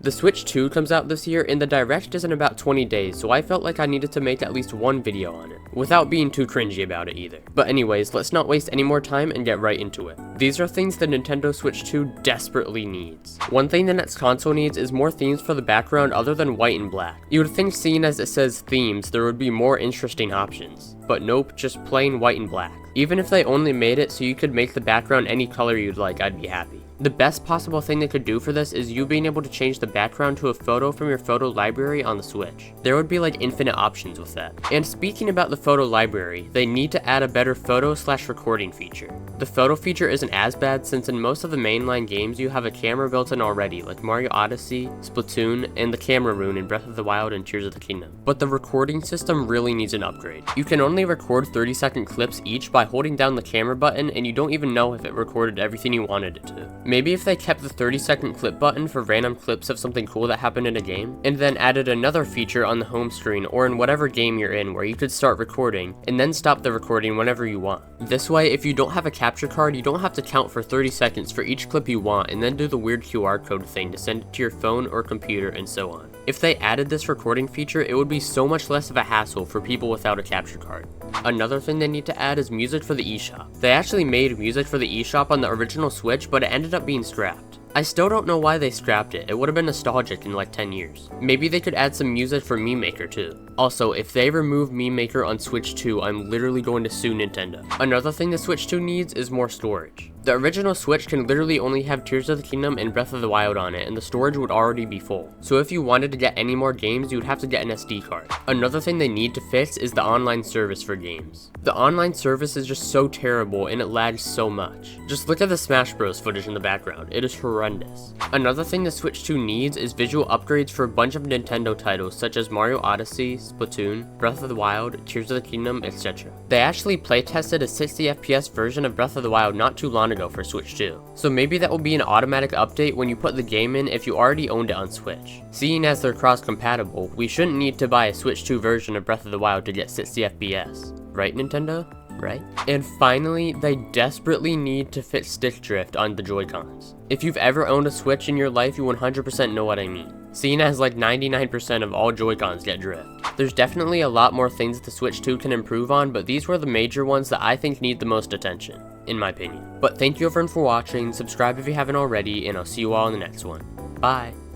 The Switch 2 comes out this year and the Direct is in about 20 days, so I felt like I needed to make at least one video on it, without being too cringy about it either. But anyways, let's not waste any more time and get right into it. These are things the Nintendo Switch 2 desperately needs. One thing the next console needs is more themes for the background other than white and black. You would think, seeing as it says themes, there would be more interesting options. But nope, just plain white and black. Even if they only made it so you could make the background any color you'd like, I'd be happy. The best possible thing they could do for this is you being able to change the background to a photo from your photo library on the Switch. There would be like infinite options with that. And speaking about the photo library, they need to add a better photo/recording feature. The photo feature isn't as bad since in most of the mainline games you have a camera built in already, like Mario Odyssey, Splatoon, and the camera rune in Breath of the Wild and Tears of the Kingdom. But the recording system really needs an upgrade. You can only record 30-second clips each by holding down the camera button, and you don't even know if it recorded everything you wanted it to. Maybe if they kept the 30-second clip button for random clips of something cool that happened in a game, and then added another feature on the home screen or in whatever game you're in where you could start recording, and then stop the recording whenever you want. This way, if you don't have a capture card, you don't have to count for 30 seconds for each clip you want and then do the weird QR code thing to send it to your phone or computer and so on. If they added this recording feature, it would be so much less of a hassle for people without a capture card. Another thing they need to add is music for the eShop. They actually made music for the eShop on the original Switch, but it ended up being scrapped. I still don't know why they scrapped it. It would have been nostalgic in like 10 years. Maybe they could add some music for Meme Maker too. Also, if they remove Meme Maker on Switch 2, I'm literally going to sue Nintendo. Another thing the Switch 2 needs is more storage. The original Switch can literally only have Tears of the Kingdom and Breath of the Wild on it, and the storage would already be full. So if you wanted to get any more games, you'd have to get an SD card. Another thing they need to fix is the online service for games. The online service is just so terrible and it lags so much. Just look at the Smash Bros footage in the background, it is horrendous. Another thing the Switch 2 needs is visual upgrades for a bunch of Nintendo titles such as Mario Odyssey, Splatoon, Breath of the Wild, Tears of the Kingdom, etc. They actually playtested a 60 FPS version of Breath of the Wild not too long ago for Switch 2. So maybe that will be an automatic update when you put the game in if you already owned it on Switch. Seeing as they're cross-compatible, we shouldn't need to buy a Switch 2 version of Breath of the Wild to get 60 FPS. Right, Nintendo? Right? And finally, they desperately need to fix stick drift on the Joy-Cons. If you've ever owned a Switch in your life, you 100% know what I mean. Seeing as like 99% of all Joy-Cons get drift. There's definitely a lot more things the Switch 2 can improve on, but these were the major ones that I think need the most attention, in my opinion. But thank you everyone for watching, subscribe if you haven't already, and I'll see you all in the next one. Bye!